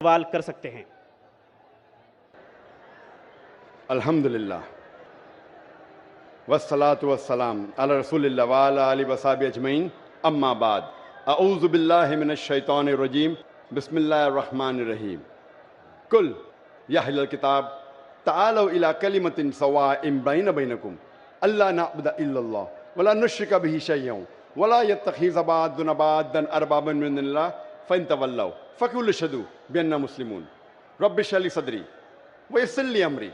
सवाल कर सकते हैं। अल्हम्दुलिल्लाह वस्सलातु वस्सलाम अला रसूलिल्लाह व अला आलिहि वसहबिहि अजमईन अम्मा बाद अऊज़ु बिल्लाहि मिनश शैतानिर रजीम बिस्मिल्लाहिर रहमानिर रहीम कुल या अहलल किताब तालौ इला कलिमतिन सवाइम बैनकुम अल्ला नअबुदा इल्लल्लाह वला नुश्रिका बिही शयअन वला यत्तखिज़ बअदुना बअदन अरबाबन मिन दुनिल्लाह फ़इन तवल्लौ फ़कुलु अशहदु बिअन्ना मुस्लिमून रब्बि इश्रह ली सदरी वयस्सिर ली अमरी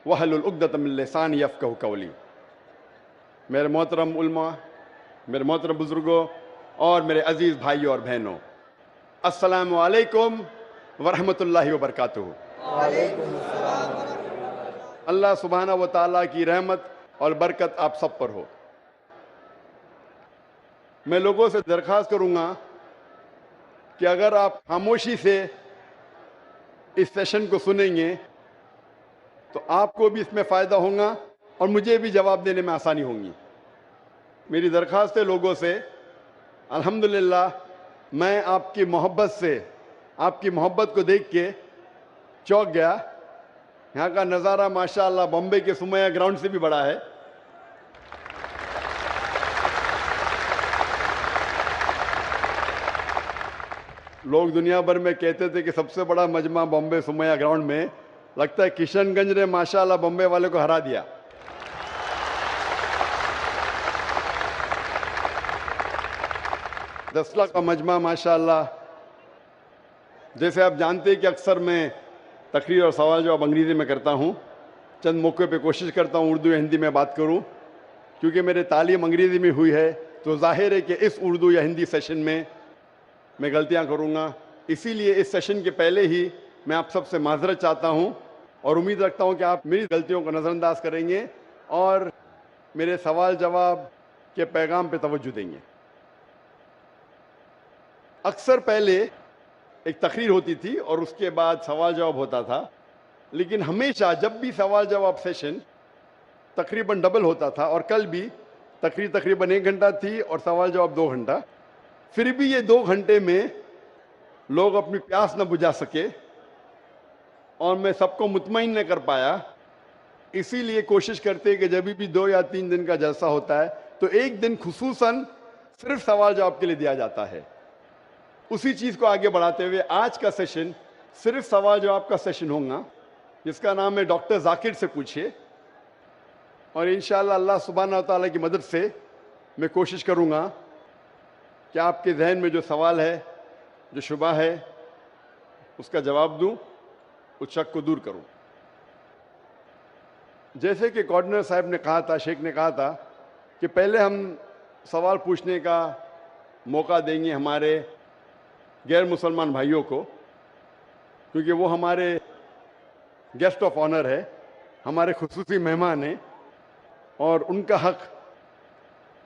वहलुल उक़दतम मिन लिसानी यफ़क़हू क़ौली। मेरे मोहतरम उलमा, मेरे मोहतरम बुज़ुर्गों और मेरे अज़ीज़ भाइयों और बहनों, अस्सलामु अलैकुम वरहमतुल्लाहि वबरकातुहू। अल्लाह सुब्हानहू व तआला की रहमत और बरकत आप सब पर हो। मैं लोगों से दरख्वास्त करूँगा कि अगर आप खामोशी से इस सेशन को सुनेंगे तो आपको भी इसमें फ़ायदा होगा और मुझे भी जवाब देने में आसानी होगी। मेरी दरख्वास्त है लोगों से, अल्हम्दुलिल्लाह मैं आपकी मोहब्बत से, आपकी मोहब्बत को देख के चौंक गया। यहाँ का नज़ारा माशाअल्लाह बॉम्बे के सुमैया ग्राउंड से भी बड़ा है। लोग दुनिया भर में कहते थे कि सबसे बड़ा मजमा बॉम्बे सुमैया ग्राउंड में, लगता है किशनगंज ने माशाअल्लाह बॉम्बे वाले को हरा दिया। दसला का मजमा माशाअल्लाह। जैसे आप जानते हैं कि अक्सर मैं तकरीर और सवाल जवाब अंग्रेज़ी में करता हूँ, चंद मौक़े पे कोशिश करता हूँ उर्दू या हिंदी में बात करूँ, क्योंकि मेरी तालीम अंग्रेज़ी में हुई है तो जाहिर है कि इस उर्दू या हिंदी सेशन में मैं गलतियाँ करूँगा। इसीलिए इस सेशन के पहले ही मैं आप सबसे माज़रत चाहता हूँ और उम्मीद रखता हूँ कि आप मेरी गलतियों को नज़रअंदाज करेंगे और मेरे सवाल जवाब के पैगाम पे तवज्जो देंगे। अक्सर पहले एक तकरीर होती थी और उसके बाद सवाल जवाब होता था, लेकिन हमेशा जब भी सवाल जवाब सेशन तकरीबन डबल होता था, और कल भी तकरीर तकरीबन 1 घंटा थी और सवाल जवाब 2 घंटा, फिर भी ये 2 घंटे में लोग अपनी प्यास न बुझा सके और मैं सबको मुतमईन न कर पाया। इसीलिए कोशिश करते हैं कि जब भी 2 या 3 दिन का जलसा होता है तो एक दिन खुसूसन सिर्फ सवाल जवाब के लिए दिया जाता है। उसी चीज़ को आगे बढ़ाते हुए आज का सेशन सिर्फ सवाल जवाब का सेशन होगा, जिसका नाम है डॉक्टर जाकिर से पूछिए। और इंशाअल्लाह अल्लाह सुब्हानहू व तआला की मदद से मैं कोशिश करूँगा कि आपके जहन में जो सवाल है, जो शुबा है, उसका जवाब दूँ, उस शक को दूर करूँ। जैसे कि कोऑर्डिनेटर साहब ने कहा था, शेख ने कहा था कि पहले हम सवाल पूछने का मौका देंगे हमारे गैर मुसलमान भाइयों को, क्योंकि वो हमारे गेस्ट ऑफ ऑनर है, हमारे खुसूसी मेहमान हैं और उनका हक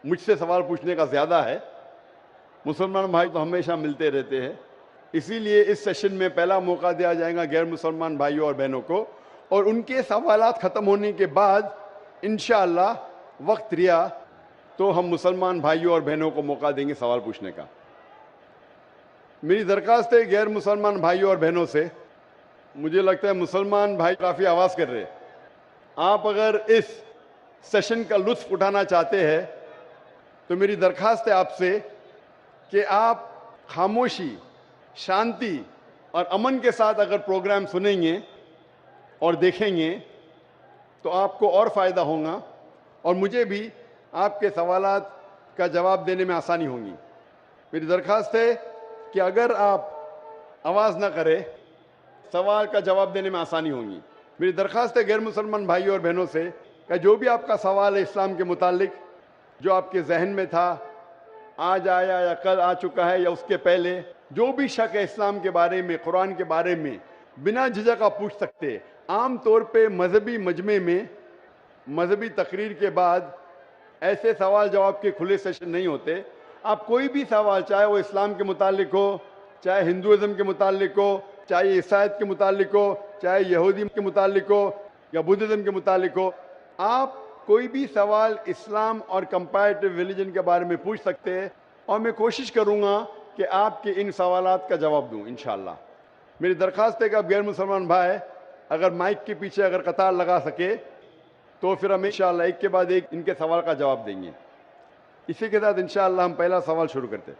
मुझसे सवाल पूछने का ज़्यादा है। मुसलमान भाई तो हमेशा मिलते रहते हैं, इसीलिए इस सेशन में पहला मौका दिया जाएगा गैर मुसलमान भाइयों और बहनों को, और उनके सवालात ख़त्म होने के बाद इंशाअल्लाह वक्त रिया तो हम मुसलमान भाइयों और बहनों को मौका देंगे सवाल पूछने का। मेरी दरख्वास्त है गैर मुसलमान भाइयों और बहनों से, मुझे लगता है मुसलमान भाई काफ़ी आवाज़ कर रहे हैं। आप अगर इस सेशन का लुत्फ़ उठाना चाहते हैं तो मेरी दरख्वास्त है आपसे कि आप खामोशी, शांति और अमन के साथ अगर प्रोग्राम सुनेंगे और देखेंगे तो आपको और फ़ायदा होगा और मुझे भी आपके सवालात का जवाब देने में आसानी होगी। मेरी दरख्वास्त है कि अगर आप आवाज़ ना करें, सवाल का जवाब देने में आसानी होगी। मेरी दरख्वास्त है गैर मुसलमान भाइयों और बहनों से कि जो भी आपका सवाल है इस्लाम के मुतालिक, जो आपके जहन में था, आज आया या कल आ चुका है या उसके पहले, जो भी शक है इस्लाम के बारे में, कुरान के बारे में, बिना झिझक आप पूछ सकते हैं। आम तौर पे मजहबी मजमे में मजहबी तकरीर के बाद ऐसे सवाल जवाब के खुले सेशन नहीं होते। आप कोई भी सवाल, चाहे वो इस्लाम के मुतालिक हो, चाहे हिंदुइज़्म के मुतालिक हो, चाहे ईसाईयत के मुतालिक हो, चाहे यहूदी के मुतालिक हो या बुद्धिज़्म के मुतालिक हो, आप कोई भी सवाल इस्लाम और कंपैरेटिव रिलीजन के बारे में पूछ सकते हैं और मैं कोशिश करूँगा कि आपके इन सवालात का जवाब दूँ इंशाअल्लाह। मेरी दरख्वास्त है कि अब गैर मुसलमान भाई अगर माइक के पीछे अगर कतार लगा सके तो फिर हम इंशाअल्लाह एक के बाद एक इनके सवाल का जवाब देंगे। इसी के साथ इंशाअल्लाह हम पहला सवाल शुरू करते हैं।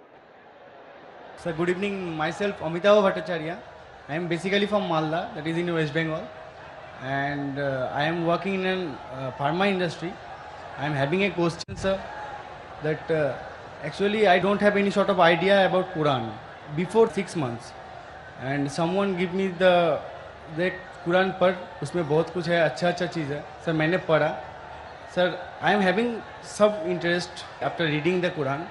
Sir, good evening. Myself, Amitava Bhattacharya. I am basically from Malda, that is in West Bengal, and I am working in an pharma industry. I am having a question, sir, that actually I don't have any sort of idea about Quran before 6 months, and someone give me the Quran पढ़, उसमें बहुत कुछ है, अच्छा अच्छा चीज़ है sir, मैंने पढ़ा सर। आई एम हैविंग सब interest after reading the Quran,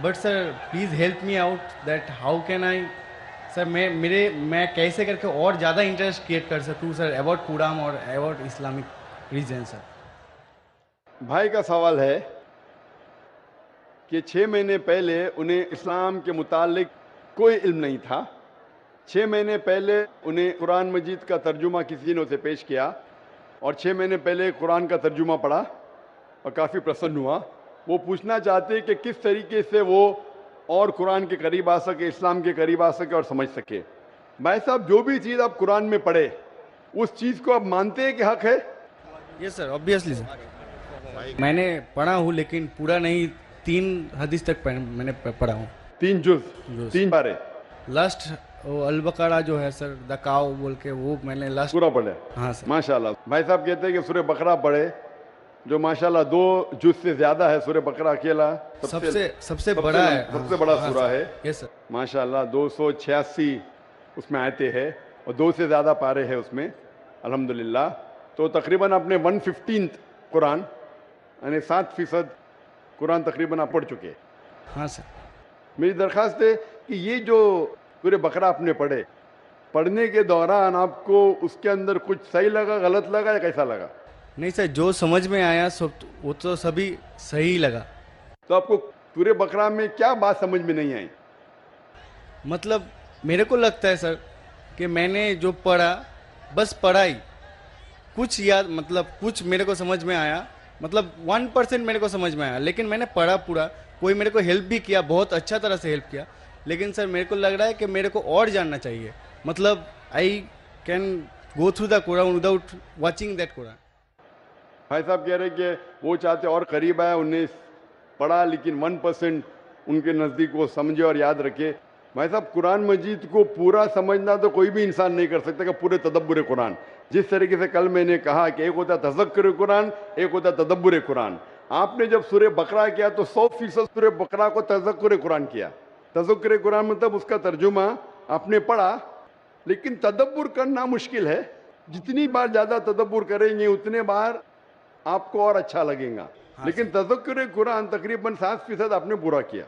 but sir please help me out that how can I sir, मैं कैसे करके और ज़्यादा इंटरेस्ट क्रिएट कर सकूँ सर अबाउट कुरान और अबाउट इस्लामिक रीजन। सर भाई का सवाल है कि 6 महीने पहले उन्हें इस्लाम के मुतालिक कोई इल्म नहीं था। 6 महीने पहले उन्हें कुरान मजीद का तर्जुमा किसी ने उसे पेश किया और 6 महीने पहले कुरान का तर्जुमा पढ़ा और काफ़ी प्रसन्न हुआ। वो पूछना चाहते हैं कि किस तरीके से वो और कुरान के करीब आ सके, इस्लाम के करीब आ सके और समझ सके। भाई साहब, जो भी चीज़ आप कुरान में पढ़े उस चीज़ को आप मानते हैं कि हक है? Yes sir, obviously sir. मैंने पढ़ा हूँ लेकिन पूरा नहीं, 3 हदीस तक मैंने पढ़ा हूँ। 3 जुज़ 3 बारे। लास्ट अल बकरा जो है सर, द काव बोल के, वो मैंने लास्ट पूरा पढ़े। हाँ सर। माशाल्लाह। भाई साहब कहते हैं कि सूरह बकरा पढ़े, जो माशाल्लाह 2 जुज़ से ज्यादा है। सूरह बकरा अकेला सबसे बड़ा है, सबसे बड़ा हाँ, सूरा है। Yes sir. माशाल्लाह 286 उसमें आयते हैं और 2 से ज़्यादा पारे हैं उसमें, अल्हम्दुलिल्लाह। तो तकरीबन आपने 115 कुरान यानी 7% कुरान तकरीबन आप पढ़ चुके हैं। हाँ सर। मेरी दरख्वास्त है कि ये जो सूरह बकरा आपने पढ़ने के दौरान आपको उसके अंदर कुछ सही लगा, गलत लगा या कैसा लगा? नहीं सर, जो समझ में आया सब वो तो सभी सही लगा। तो आपको सूरह बकरा में क्या बात समझ में नहीं आई? मतलब मेरे को लगता है सर कि मैंने जो पढ़ा बस पढ़ाई, कुछ याद, मतलब कुछ मेरे को समझ में आया, मतलब 1% मेरे को समझ में आया, लेकिन मैंने पढ़ा पूरा। कोई मेरे को हेल्प भी किया, बहुत अच्छा तरह से हेल्प किया, लेकिन सर मेरे को लग रहा है कि मेरे को और जानना चाहिए। मतलब I can go through the Quran without watching that Quran. भाई साहब कह रहे कि वो चाहते और करीब आए, उन्हें पढ़ा लेकिन 1% उनके नज़दीक वो समझे और याद रखे। भाई साहब, कुरान मजीद को पूरा समझना तो कोई भी इंसान नहीं कर सकता कि पूरे तदब्बुर कुरान। जिस तरीके से कल मैंने कहा कि एक होता है तज़क्कुर कुरान, एक होता है तदब्बुर कुरान। आपने जब सूरह बकरा किया तो 100% सूरह बकरा को तज़क्कुर कुरान किया। तज़क्कुर कुरान मतलब उसका तर्जुमा आपने पढ़ा, लेकिन तदब्बुर करना मुश्किल है। जितनी बार ज़्यादा तदब्बुर करेंगे उतने बार आपको और अच्छा लगेगा। हाँ, लेकिन तज़क्कुर कुरान तकरीबन 7% आपने पूरा किया।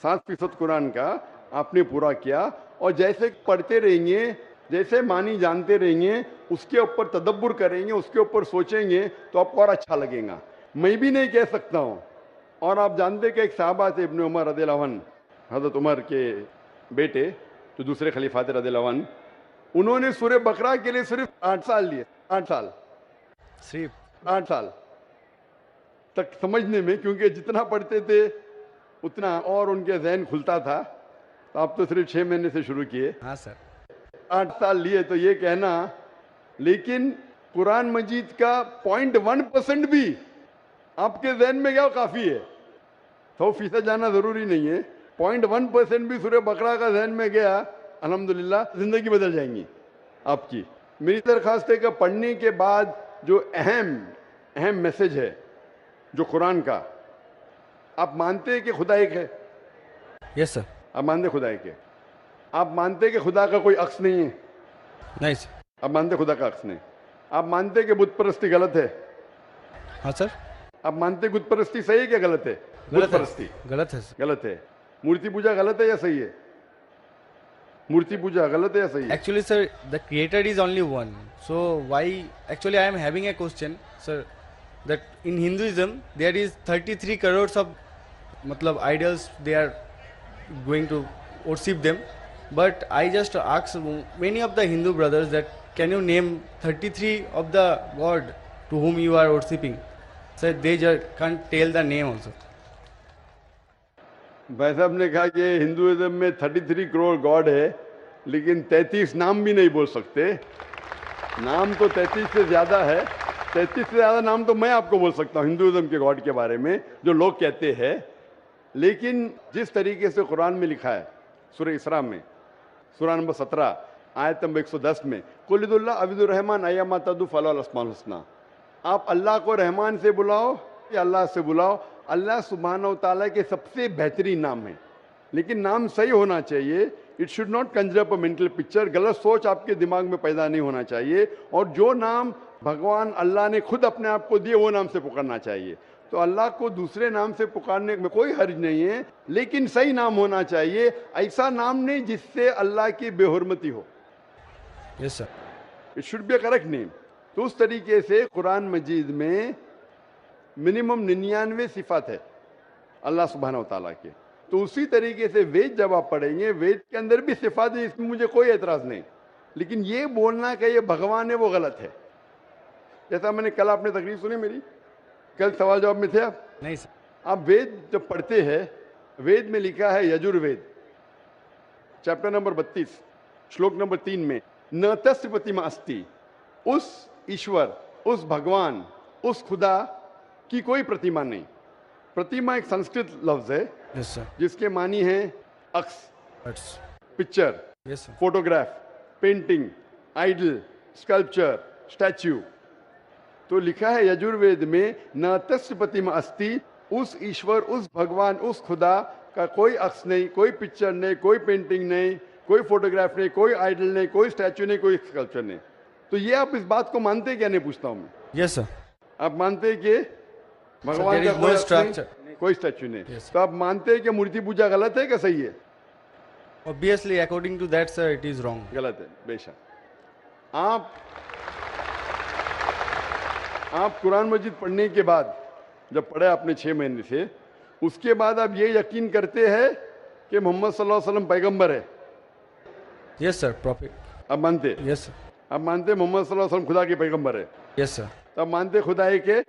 7% कुरान का आपने पूरा किया, और जैसे पढ़ते रहेंगे, जैसे मानी जानते रहेंगे, उसके ऊपर तदब्बुर करेंगे, उसके ऊपर सोचेंगे तो आपको और अच्छा लगेगा। मैं भी नहीं कह सकता हूँ। और आप जानते कि एक साहबा थे इब्न उमर रज़ियल्लाहु अन्हु, हज़रत उमर के बेटे जो दूसरे खलीफा थे रज़ियल्लाहु अन्हु, उन्होंने सूरह बकरा के लिए सिर्फ 8 साल लिए। 8 साल, सिर्फ 8 साल तक समझने में, क्योंकि जितना पढ़ते थे उतना और उनके जहन खुलता था। तो आप तो सिर्फ 6 महीने से शुरू किए। हाँ सर। 8 साल लिए, तो ये कहना, लेकिन कुरान मजीद का 0.1% भी आपके जहन में क्या काफ़ी है। 100% जाना ज़रूरी नहीं है। 0.1% भी सूरह बकरा का जहन में गया, अल्हम्दुलिल्लाह ज़िंदगी बदल जाएंगी आपकी। मेरी दरख्वास्त है कि पढ़ने के बाद जो अहम मैसेज है जो कुरान का, आप मानते हैं कि खुदा एक है? Yes sir. आप मानते खुदा एक है? आप मानते कि खुदा का कोई अक्स नहीं है? नहीं सर। आप मानते खुदा का अक्स नहीं? आप मानते कि बुत परस्ती गलत है? हाँ सर। आप मानते बुत परस्ती सही है क्या गलत है? बुत परस्ती गलत है सर। गलत है। मूर्ति पूजा गलत है या सही है? मूर्ति पूजा गलत है या सही है? Actually, sir, the creator is only one. So why? Actually, I am having a question, sir. That in Hinduism there is 33 crores of, matlab, idols. They are going to worship them. But I just ask many of the Hindu brothers that can you name 33 of the god to whom you are worshipping? Sir, they just can't tell the name also. भाई साहब ने कहा कि Hinduism में 33 crore God है, लेकिन 33 नाम भी नहीं बोल सकते। नाम तो 33 से ज़्यादा है। 33 से ज़्यादा नाम तो मैं आपको बोल सकता हूँ हिंदुइज्म के गॉड के बारे में, जो लोग कहते हैं। लेकिन जिस तरीके से कुरान में लिखा है, सूरह इसरा में, सूरह नंबर 17 आयत नंबर 110 में, कुलिदुल्ला अबिदुर रहमान अय्यमा तदु फलाल अस्माउल हुस्ना, आप अल्लाह को रहमान से बुलाओ या अल्लाह से बुलाओ, अल्लाह सुब्हानहू व तआला के सबसे बेहतरीन नाम है। लेकिन नाम सही होना चाहिए। It should not Kanjar up a mental picture. गलत सोच आपके दिमाग में पैदा नहीं होना चाहिए। और जो नाम भगवान अल्लाह ने खुद अपने आप को दिए वो नाम से पुकारना चाहिए। तो अल्लाह को दूसरे नाम से पुकारने में कोई हर्ज नहीं है, लेकिन सही नाम होना चाहिए। ऐसा नाम नहीं जिससे अल्लाह की बेहुरमती हो। Yes sir. It should be a correct name. तो उस तरीके से कुरान मजीद में मिनिमम 99 सिफात है अल्लाह सुब्हानहू व तआला के। तो उसी तरीके से वेद जब आप पढ़ेंगे, वेद के अंदर भी सिफात है, इसमें मुझे कोई एतराज नहीं। लेकिन ये बोलना कि ये भगवान है वो गलत है। जैसा मैंने कल, आपने तकरीर सुनी मेरी, कल सवाल जवाब में थे आप? नहीं सर। आप वेद जब पढ़ते हैं, वेद में लिखा है यजुर्वेद चैप्टर नंबर 32 श्लोक नंबर 3 में, न तस्य प्रतिमा अस्ति, उस ईश्वर, उस भगवान, उस खुदा की कोई प्रतिमा नहीं। प्रतिमा एक संस्कृत लफ्ज है यस सर। जिसके मानी है अक्स, That's- picture, yes sir. Photograph, painting, idol, sculpture, statue. तो लिखा है यजुर्वेद में, न तस्य प्रतिमा अस्ति, उस ईश्वर, उस भगवान, उस खुदा का कोई अक्स नहीं, कोई पिक्चर नहीं, कोई पेंटिंग नहीं, कोई फोटोग्राफ नहीं, कोई आइडल नहीं, कोई स्टैच्यू नहीं, कोई स्कल्पचर नहीं। तो ये आप इस बात को मानते क्या? नहीं पूछता हूं मैं। Yes sir. आप मानते हैं कि भगवान there का is कोई no अक्स नहीं, structure. कोई स्टैच्यू नहीं? Yes, sir. तो आप मानते हैं कि मूर्ति पूजा गलत है कि सही है? Obviously, according to that, sir, it is wrong. गलत है बेशक। आप कुरान मजीद पढ़ने के बाद, जब पढ़े आपने 6 महीने से, उसके बाद आप ये यकीन करते हैं कि मोहम्मद सल्लल्लाहु अलैहि वसल्लम पैगंबर है? Yes sir, prophet. आप मानते? Yes sir. आप मानते मोहम्मद सल्लल्लाहु अलैहि वसल्लम खुदा के पैगंबर है? Yes sir. तो आप मानते खुदा है कि?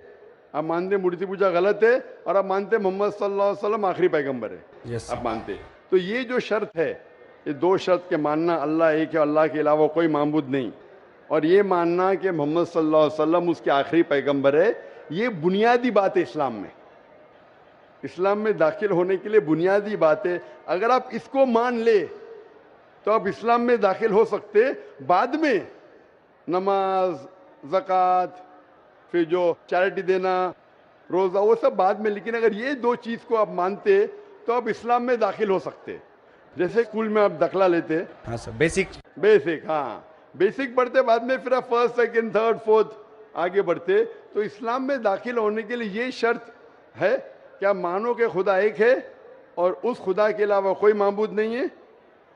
आप मानते मूर्ति पूजा गलत है, और आप मानते मोहम्मद सल्लल्लाहु अलैहि वसल्लम आखिरी पैगंबर है? Yes sir. आप मानते? तो ये जो शर्त है, ये 2 शर्त के मानना, अल्लाह एक है, अल्लाह के अलावा कोई माबूद नहीं, और ये मानना कि मोहम्मद सल्लल्लाहु अलैहि वसल्लम उसके आखिरी पैगंबर है, ये बुनियादी बात है इस्लाम में। इस्लाम में दाखिल होने के लिए बुनियादी बात है। अगर आप इसको मान ले तो आप इस्लाम में दाखिल हो सकते। बाद में नमाज, ज़कात, फिर जो चैरिटी देना, रोज़ा, वो सब बाद में। लेकिन अगर ये 2 चीज़ को आप मानते तो आप इस्लाम में दाखिल हो सकते। जैसे स्कूल में आप दाखिला लेते, हाँ सर, बेसिक। हाँ, बेसिक पढ़ते, बाद में फिर आप 1st, 2nd, 3rd, 4th आगे बढ़ते। तो इस्लाम में दाखिल होने के लिए ये शर्त है कि आप मानो कि खुदा एक है और उस खुदा के अलावा कोई माबूद नहीं है,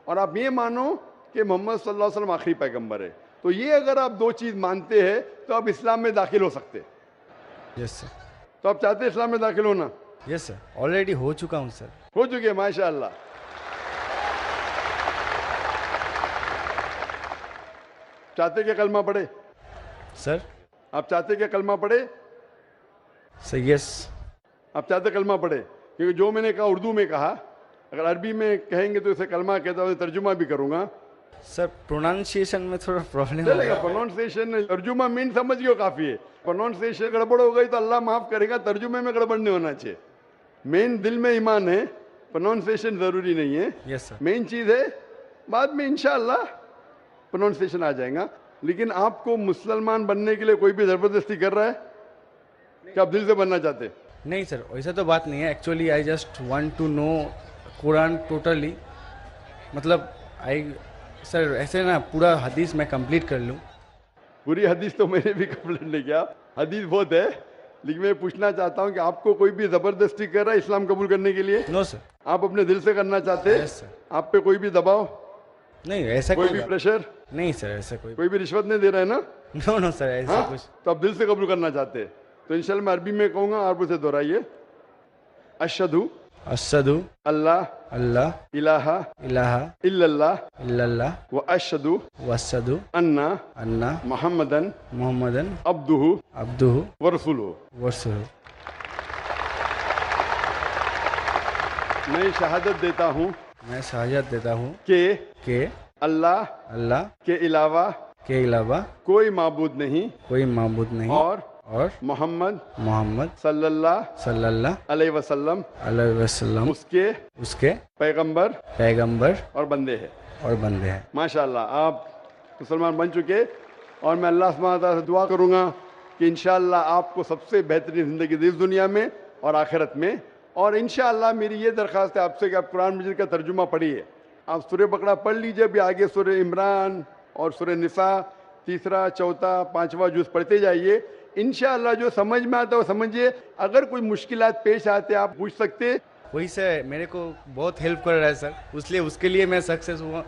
और आप ये मानो कि मोहम्मद सल्लल्लाहु अलैहि वसल्लम आखिरी पैगंबर है। तो ये अगर आप 2 चीज़ मानते हैं तो आप इस्लाम में दाखिल हो सकते। Yes sir. तो आप चाहते हैं इस्लाम में दाखिल होना? यस सर, ऑलरेडी हो चुका हूँ सर। हो चुके, माशाअल्लाह। चाहते क्या कलमा पढ़े? सर। आप चाहते क्या कलमा पढ़े? Sir yes. आप चाहते कलमा पढ़े? क्योंकि जो मैंने कहा उर्दू में कहा, अगर अरबी में कहेंगे तो इसे कलमा कहता हूँ, तर्जुमा भी करूंगा। सर प्रोनाउंसिएशन में थोड़ा प्रॉब्लम चलेगा, प्रोनाउंसिएशन, तर्जुमा मीन समझ गए काफी है। प्रोनाउंसिएशन गड़बड़ हो गई तो अल्लाह माफ करेगा, तर्जुमे में गड़बड़ नहीं होना चाहिए। मेन दिल में ईमान है, प्रोनाउंसिएशन जरूरी नहीं है। Yes sir. मेन चीज है, बाद में इंशाअल्लाह प्रोनाउंसिएशन आ जाएगा। लेकिन आपको मुसलमान बनने के लिए कोई भी जबरदस्ती कर रहा है कि आप दिल से बनना चाहते हैं? नहीं सर, वैसा तो बात नहीं है। Actually I just want to know Quran totally, मतलब आई सर ऐसे ना पूरा हदीस मैं कंप्लीट कर लूँ। पूरी हदीस तो मैंने भी कंप्लीट नहीं किया, हदीस बहुत है। लेकिन मैं पूछना चाहता हूँ कि आपको कोई भी जबरदस्ती कर रहा है इस्लाम कबूल करने के लिए? No sir. आप अपने दिल से करना चाहते हैं? Yes sir. आप पे कोई भी दबाव, नहीं ऐसा कोई कोई भी बात- प्रेशर, नहीं सर, ऐसा कोई कोई भी रिश्वत नहीं दे रहा है ना? नो नो सर, ऐसा हाँ? कुछ। तो आप दिल से कबूल करना चाहते हैं तो इंशाल्लाह मैं अरबी में कहूँगा, आप उसे दोहराइए। अशहदु अशहदु अल्लाह अल्लाह इलाहा इलाहा इल्लल्लाह इल्लल्लाह व अशहदु व अशहदु अन्ना अन्ना मुहम्मदन मुहम्मदन अब्दुहु अब्दुहु व रसूलुहु। व रसूलुहु। मैं शहादत देता हूँ मैं शहादत देता हूँ कि कि अल्लाह अल्लाह के अलावा के अलावा कोई माबूद नहीं कोई माबूद नहीं और मोहम्मद मोहम्मद सल्लल्लाहु सल्लल्लाहु अलैहि वसल्लम अलैहि वसल्लम उसके पैगंबर और बंदे हैं। और बंदे हैं। माशाल्लाह, आप मुसलमान बन चुके और मैं अल्लाह सुब्हानहू व तआला से दुआ करूँगा कि इंशाअल्लाह आपको सबसे बेहतरीन ज़िंदगी दी इस दुनिया में और आखिरत में। और इंशाअल्लाह मेरी ये दरख्वास्त है आपसे कि आप कुरान मजीद का तर्जुमा पढ़िए। आप सूरह बकरा पढ़ लीजिए, भी आगे सूरह इमरान और सूरह निसा तीसरा चौथा पांचवा जुज़ पढ़ते जाइए। इंशाअल्लाह जो समझ में आता है वो समझिए। अगर कोई मुश्किलात पेश आते आप पूछ सकते। वही से मेरे को बहुत हेल्प कर रहा है सर, इसलिए उसके लिए मैं सक्सेस हुआ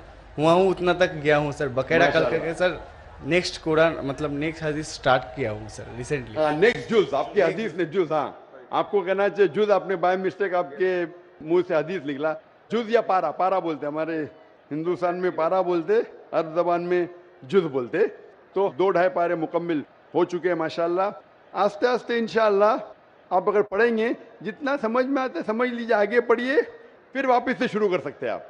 हूँ, उतना तक गया हूँ सर। बकायदा कल करके सर नेक्स्ट कुरान मतलब नेक्स्ट हदीस स्टार्ट किया हूँ सर रिसेंटली। हाँ, नेक्स्ट जुज़ आपकी हदीस ने जुज़, हाँ आपको कहना चाहिए जुज़, आपने बाय मिस्टेक आपके मुंह से हदीस निकला। जुज़ या पारा बोलते, हमारे हिंदुस्तान में पारा बोलते, अरब ज़बान में जुज़ बोलते। तो 2-2.5 पारे मुकम्मिल हो चुके हैं माशाल्लाह। आस्ते आस्ते इंशाअल्लाह आप अगर पढ़ेंगे जितना समझ में आता है समझ लीजिए, आगे पढ़िए, फिर वापस से शुरू कर सकते हैं आप।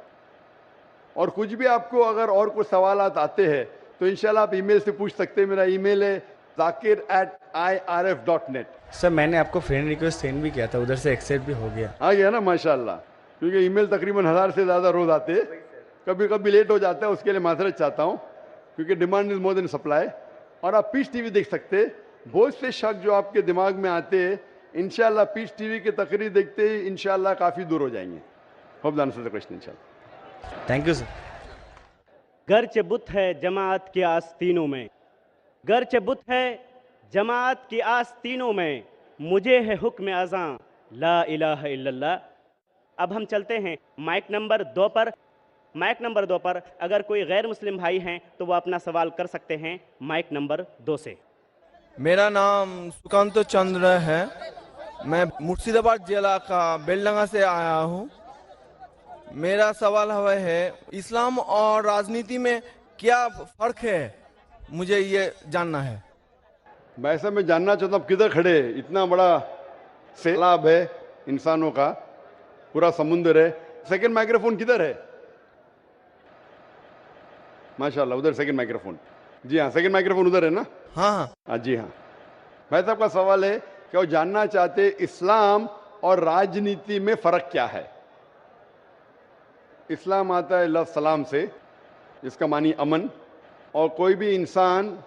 और कुछ भी आपको अगर और कुछ सवालात आते हैं तो इंशाल्लाह आप ईमेल से पूछ सकते हैं। मेरा ईमेल है zakir@irf.net। सर मैंने आपको फ्रेंड रिक्वेस्ट सेंड भी किया था, उधर से एक्सेप्ट भी हो गया। आ गया ना माशाल्लाह, क्योंकि ईमेल तकरीबन 1000 से ज़्यादा रोज़ आते हैं, कभी कभी लेट हो जाता है, उसके लिए माजरत चाहता हूँ, क्योंकि demand is more than supply. और आप पीस टीवी देख सकते हैं। बहुत से शक जो आपके दिमाग में आते हैं इंशाल्लाह पीस टीवी की तकरीर देखते ही इंशाल्लाह काफ़ी दूर हो जाएंगे। Hope that answers the question इंशाल्लाह। Thank you sir. गर्चे बुत है जमात की आस्तीनों में, गर्चे बुत है जमात की आस्तीनों में, मुझे है हुक्म अज़ां ला इलाहा इल्लल्लाह। अब हम चलते हैं माइक नंबर 2 पर। माइक नंबर 2 पर अगर कोई गैर मुस्लिम भाई हैं तो वो अपना सवाल कर सकते हैं माइक नंबर 2 से। मेरा नाम सुकांत चंद्र है, मैं मुर्शिदाबाद जिला का बेलडंगा से आया हूँ। मेरा सवाल है इस्लाम और राजनीति में क्या फ़र्क है, मुझे ये जानना है। वैसे मैं जानना चाहता हूँ किधर खड़े हैं? इतना बड़ा सैलाब है इंसानों का, पूरा समुंदर है। सेकंड माइक्रोफोन किधर है? माशाल्लाह, उधर सेकंड माइक्रोफोन। जी हाँ, सेकंड माइक्रोफोन उधर है ना? हाँ, जी हाँ। भाई साहब का सवाल है कि वो जानना चाहते इस्लाम और राजनीति में फ़र्क क्या है। इस्लाम आता है लफ्ज़ सलाम से, जिसका मानी अमन। और कोई भी इंसान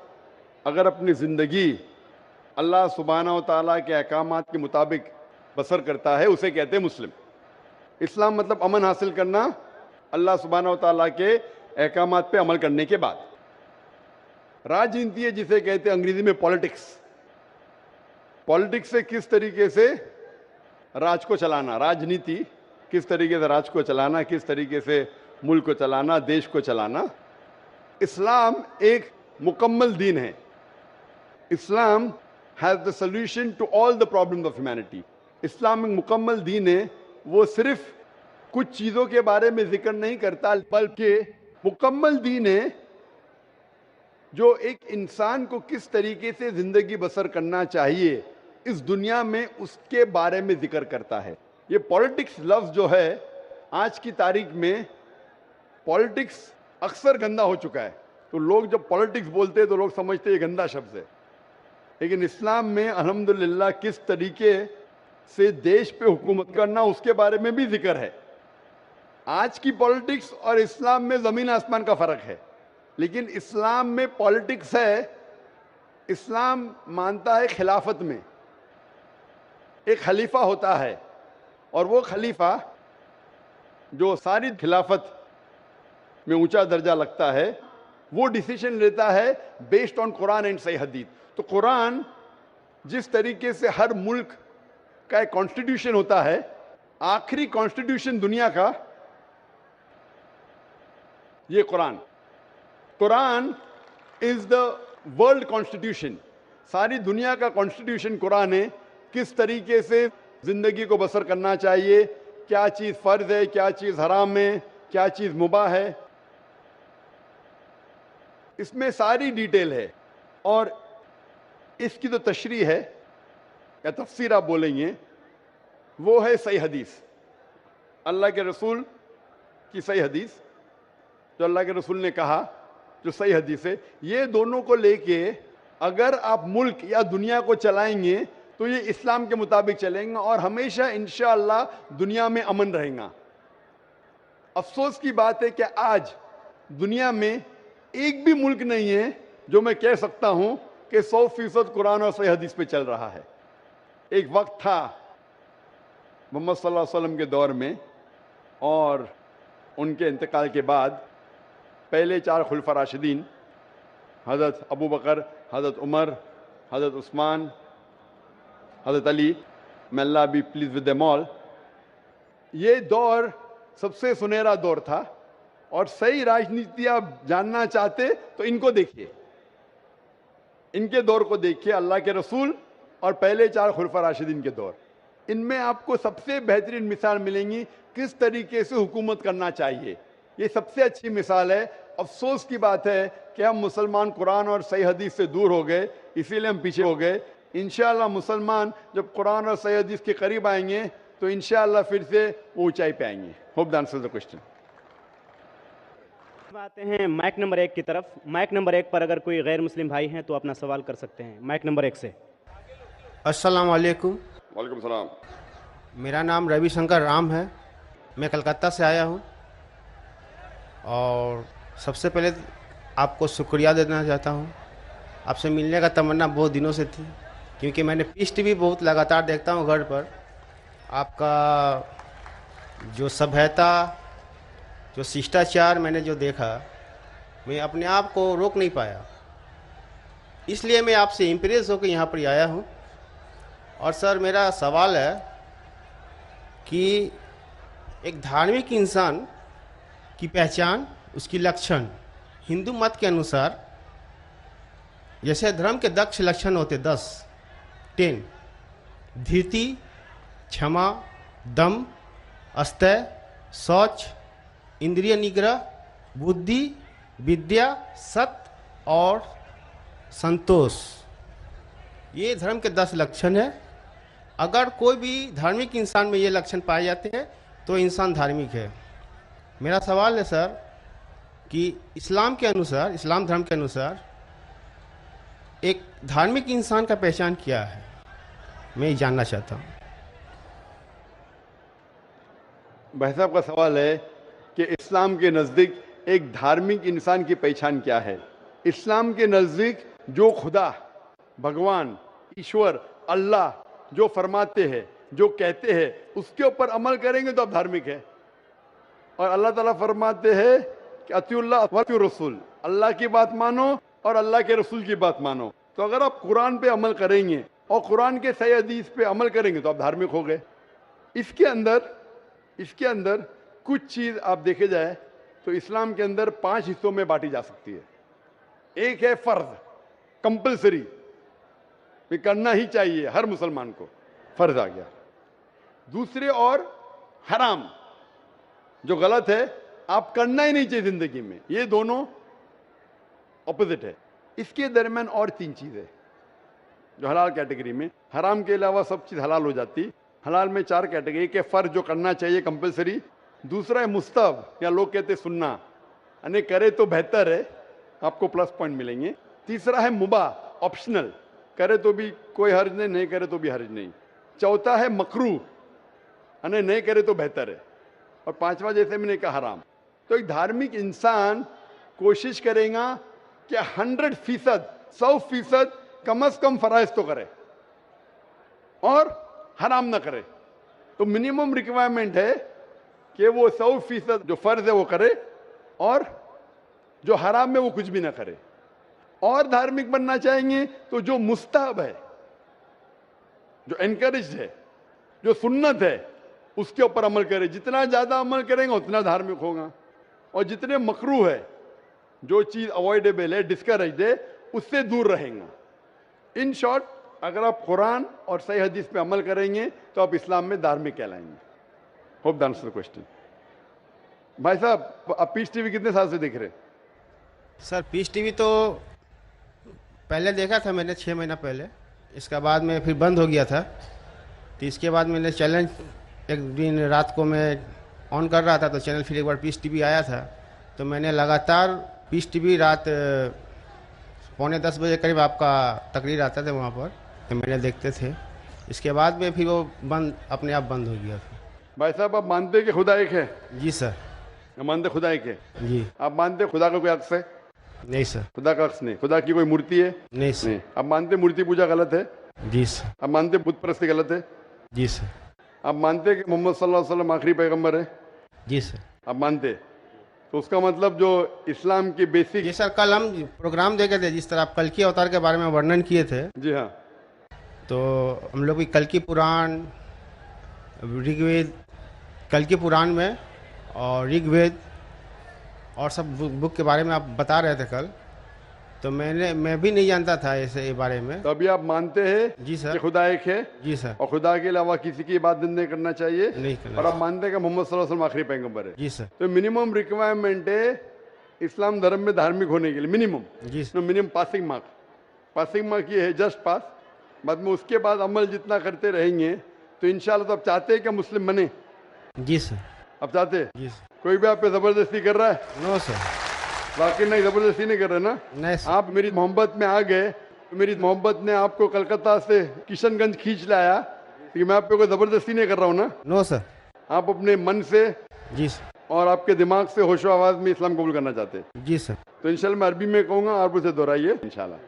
अगर अपनी ज़िंदगी अल्लाह सुब्हानहू व तआला के अहकामात के मुताबिक बसर करता है उसे कहते हैं मुस्लिम। इस्लाम मतलब अमन हासिल करना अल्लाह सुब्हानहू व तआला के अहकामात पे अमल करने के बाद। राजनीति है जिसे कहते हैं अंग्रेजी में पॉलिटिक्स। पॉलिटिक्स से किस तरीके से राज को चलाना, राजनीति किस तरीके से राज को चलाना, किस तरीके से मुल्क को चलाना, देश को चलाना। इस्लाम एक मुकम्मल दीन है। Islam has the solution to all the problems of humanity. इस्लाम एक मुकम्मल दीन है। वो सिर्फ कुछ चीज़ों के बारे में जिक्र नहीं करता, बल्कि मुकम्मल दीन है जो एक इंसान को किस तरीके से ज़िंदगी बसर करना चाहिए इस दुनिया में, उसके बारे में जिक्र करता है। ये पॉलिटिक्स लफ्ज़ जो है आज की तारीख में, पॉलिटिक्स अक्सर गंदा हो चुका है। तो लोग जब पॉलिटिक्स बोलते हैं तो लोग समझते हैं ये गंदा शब्द है, लेकिन इस्लाम में अल्हम्दुलिल्लाह किस तरीके से देश पे हुकूमत करना उसके बारे में भी जिक्र है। आज की पॉलिटिक्स और इस्लाम में ज़मीन आसमान का फ़र्क है, लेकिन इस्लाम में पॉलिटिक्स है। इस्लाम मानता है खिलाफत में एक खलीफा होता है, और वो खलीफा जो सारी खिलाफत में ऊंचा दर्जा लगता है, वो डिसीजन लेता है बेस्ड ऑन कुरान एंड सही हदीस। तो कुरान जिस तरीके से हर मुल्क का एक कॉन्स्टिट्यूशन होता है, आखिरी कॉन्स्टिट्यूशन दुनिया का ये Quran. Quran is the world constitution. सारी दुनिया का कॉन्स्टिट्यूशन कुरान है। किस तरीके से जिंदगी को बसर करना चाहिए, क्या चीज फर्ज है, क्या चीज हराम है, क्या चीज मुबाह है, इसमें सारी डिटेल है। और इसकी तो तशरीह है या तफसीर आप बोलेंगे, वो है सही हदीस, अल्लाह के रसूल की सही हदीस। जो अल्लाह के रसूल ने कहा, जो सही हदीस है, ये दोनों को लेके अगर आप मुल्क या दुनिया को चलाएंगे तो ये इस्लाम के मुताबिक चलेंगे और हमेशा इंशाअल्लाह दुनिया में अमन रहेगा। अफसोस की बात है कि आज दुनिया में एक भी मुल्क नहीं है जो मैं कह सकता हूं कि 100% कुरान और सही हदीस पे चल रहा है। एक वक्त था मोहम्मद सल्लल्लाहु अलैहि वसल्लम के दौर में और उनके इंतकाल के बाद पहले 4 खुलफा राशिदीन, हज़रत अबू बकर, हज़रत उमर, हज़रत उस्मान, हज़रत Ali, may Allah be pleased with them all, ये दौर सबसे सुनहरा दौर था। और सही राजनीति आप जानना चाहते तो इनको देखिए, इनके दौर को देखिए, अल्लाह के रसूल और पहले 4 खुलफा राशिदीन के दौर। इनमें आपको सबसे बेहतरीन मिसाल मिलेंगी किस तरीके से हुकूमत करना चाहिए। ये सबसे अच्छी मिसाल है। अफसोस की बात है कि हम मुसलमान कुरान और सही हदीस से दूर हो गए, इसीलिए हम पीछे हो गए। इंशाअल्लाह मुसलमान जब कुरान और सही हदीस के करीब आएंगे तो इंशाअल्लाह फिर से ऊंचाई पे आएंगे। Hope the answer the question. आते हैं माइक नंबर 1 की तरफ। माइक नंबर 1 पर अगर कोई गैर मुस्लिम भाई हैं तो अपना सवाल कर सकते हैं। माइक नंबर 1 से। अस्सलाम वालेकुम। वालेकुम सलाम। मेरा नाम रविशंकर राम है, मैं कलकत्ता से आया हूँ और सबसे पहले आपको शुक्रिया देना चाहता हूँ। आपसे मिलने का तमन्ना बहुत दिनों से थी, क्योंकि मैंने पीस टीवी बहुत लगातार देखता हूँ घर पर। आपका जो सभ्यता, जो शिष्टाचार मैंने जो देखा, मैं अपने आप को रोक नहीं पाया, इसलिए मैं आपसे इम्प्रेस होकर यहाँ पर आया हूँ। और सर मेरा सवाल है कि एक धार्मिक इंसान की पहचान, उसकी लक्षण हिंदू मत के अनुसार, जैसे धर्म के 10 लक्षण होते 10 धीरति, क्षमा, दम, अस्तय, शौच, इंद्रिय निग्रह, बुद्धि, विद्या, सत्य और संतोष, ये धर्म के 10 लक्षण है। अगर कोई भी धार्मिक इंसान में ये लक्षण पाए जाते हैं तो इंसान धार्मिक है। मेरा सवाल है सर कि इस्लाम के अनुसार, इस्लाम धर्म के अनुसार एक धार्मिक इंसान का पहचान क्या है, मैं ये जानना चाहता हूँ। भाई साहब का सवाल है कि इस्लाम के नज़दीक एक धार्मिक इंसान की पहचान क्या है। इस्लाम के नज़दीक जो खुदा, भगवान, ईश्वर, अल्लाह जो फरमाते हैं, जो कहते हैं, उसके ऊपर अमल करेंगे तो आप धार्मिक है। और अल्लाह ताला फरमाते हैं कि अतिउल्लाह व अतिउर रसूल, अल्लाह की बात मानो और अल्लाह के रसूल की बात मानो। तो अगर आप कुरान पे अमल करेंगे और कुरान के सही हदीस पे अमल करेंगे तो आप धार्मिक हो गए। इसके अंदर कुछ चीज़ आप देखे जाए तो इस्लाम के अंदर 5 हिस्सों में बांटी जा सकती है। एक है फर्ज, कंपलसरी, ये करना ही चाहिए हर मुसलमान को, फर्ज आ गया। दूसरे और हराम, जो गलत है, आप करना ही नहीं चाहिए जिंदगी में। ये दोनों ऑपोजिट है। इसके दरमियान और 3 चीजें जो हलाल कैटेगरी में, हराम के अलावा सब चीज हलाल हो जाती। हलाल में 4 कैटेगरी। एक है फर्ज जो करना चाहिए, कंपलसरी। दूसरा है मुस्तहब, या लोग कहते हैं सुन्ना, यानी करे तो बेहतर है, आपको प्लस पॉइंट मिलेंगे। तीसरा है मुबाह, ऑप्शनल, करे तो भी कोई हर्ज नहीं, नहीं करे तो भी हर्ज नहीं। चौथा है मकरूह, यानी नहीं करे तो बेहतर है। और 5वां जैसे मैंने कहा हराम। तो एक धार्मिक इंसान कोशिश करेगा कि 100%, 100% कम से कम फराइज तो करे और हराम ना करे। तो मिनिमम रिक्वायरमेंट है कि वो 100% जो फर्ज है वो करे और जो हराम है वो कुछ भी ना करे। और धार्मिक बनना चाहेंगे तो जो मुस्तहब है, जो एनकरेज है, जो सुन्नत है, उसके ऊपर अमल करे। जितना ज्यादा अमल करेंगे उतना धार्मिक होगा। और जितने मकरूह है, जो चीज अवॉइडेबल है, डिस्करेज है, उससे दूर रहेगा। इन शॉर्ट, अगर आप कुरान और सही हदीस पे अमल करेंगे तो आप इस्लाम में धार्मिक कहलाएंगे। Hope the answer the question. भाई साहब, आप पीस टीवी कितने साल से देख रहे हैं? सर पीस टीवी तो पहले देखा था मैंने 6 महीना पहले, इसके बाद में फिर बंद हो गया था। तो इसके बाद मैंने चैनल एक दिन रात को मैं ऑन कर रहा था तो चैनल फिर एक बार पीस टीवी आया था, तो मैंने लगातार पीस टीवी रात 9:45 बजे करीब आपका तकरीर आता था वहाँ पर, तो मैंने देखते थे। इसके बाद में फिर वो बंद, अपने आप बंद हो गया फिर। भाई साहब, आप मानते हैं कि खुदा एक है? जी सर। आप मानते खुदा एक है? जी। आप मानते हैं खुदा का कोई अक्स है? नहीं सर। खुदा का अक्स नहीं। खुदा की कोई मूर्ति है? नहीं सर। नहीं। आप मानते हैं मूर्ति पूजा गलत है? जी सर। आप मानते हैं बुत परस्ती गलत है? जी सर। आप मानते हैं कि मोहम्मद सल्लल्लाहु अलैहि वसल्लम आखिरी पैगंबर है? जी सर। आप मानते हैं? तो उसका मतलब जो इस्लाम की बेसिक। जी सर, कल हम प्रोग्राम देखे थे, जिस तरह आप कल की अवतार के बारे में वर्णन किए थे, जी हाँ। तो हम लोग भी कल की पुराण, ऋग्वेद, कल की पुराण में और ऋग्वेद और सब बुक के बारे में आप बता रहे थे कल, तो मैं भी नहीं जानता था ऐसे बारे में। तो अभी आप मानते हैं जी सर। कि खुदा एक है? जी सर। और खुदा के अलावा किसी की इबादत नहीं करना चाहिए? नहीं करना और आप मानते हैं कि मोहम्मद सल्लल्लाहु अलैहि वसल्लम आखिरी पैगंबर है? जी सर। तो मिनिमम रिक्वायरमेंट है इस्लाम धर्म में धार्मिक होने के लिए, मिनिमम। जी सर। मिनिमम पासिंग मार्क ये है, जस्ट पास। बाद में उसके बाद अमल जितना करते रहेंगे तो इंशाल्लाह। तो आप चाहते हैं कि मुस्लिम बने? जी सर। आप चाहते हैं? जी सर। कोई भी आप पे जबरदस्ती कर रहा है? No sir. वाकई नहीं, जबरदस्ती नहीं कर रहे ना? नहीं सर। आप मेरी मोहब्बत में आ गए तो मेरी मोहब्बत ने आपको कलकत्ता से किशनगंज खींच लाया, कि मैं आप पे कोई जबरदस्ती नहीं कर रहा हूँ ना? No sir. आप अपने मन से जी सर। और आपके दिमाग से होशो आवाज में इस्लाम कबूल करना चाहते हैं? जी सर। तो इंशाल्लाह मैं अरबी में कहूँगा, आप उसे दोहराइए इंशाल्लाह।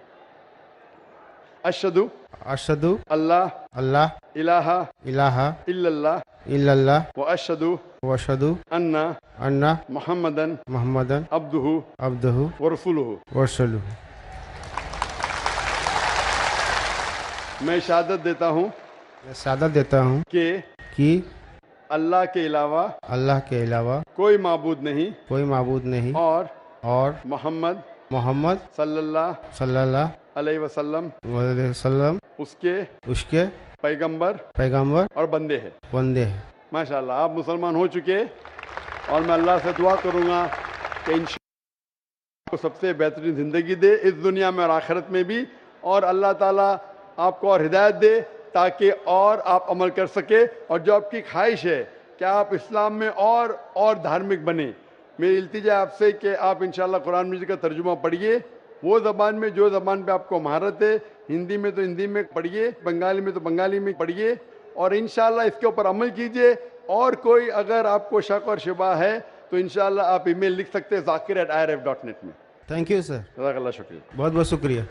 अशहदु अशहदु अल्लाह अल्लाह इलाहा इलाहा इल्लल्लाह इल्लल्लाह व अशहदु व अशहदु अन्ना अन्ना मुहम्मदन मुहम्मदन अब्दुहु अब्दुहु व रसूलुहु। व रसूलुहु। मैं शहादत देता हूँ मैं शहादत देता हूँ कि अल्लाह के अलावा अल्लाह के अलावा कोई माबूद नहीं कोई माबूद नहीं और मोहम्मद सल्लल्लाहु सल्लल्लाहु अलैहि वसल्लम वसल्लम उसके पैगंबर और बंदे हैं। हैं। माशाल्लाह, आप मुसलमान हो चुके। और मैं अल्लाह से दुआ करूंगा कि इंशाअल्लाह को सबसे बेहतरीन ज़िंदगी दे इस दुनिया में और आखिरत में भी, और अल्लाह ताला आपको और हिदायत दे ताकि और आप अमल कर सके। और जो आपकी ख्वाहिश है कि आप इस्लाम में और धार्मिक बने, मेरी इल्तिजा आपसे कि आप इंशाअल्लाह कुरान मजीद का तर्जुमा पढ़िए, वो ज़बान में जो ज़बान पे आपको महारत है। हिंदी में तो हिंदी में पढ़िए, बंगाली में तो बंगाली में पढ़िए, और इंशाअल्लाह इसके ऊपर अमल कीजिए। और कोई अगर आपको शक और शुबा है तो इंशाअल्लाह आप ईमेल लिख सकते हैं zakir@irf.net में। Thank you sir. जज़ाकल्लाह, शुक्रिया। बहुत बहुत शुक्रिया।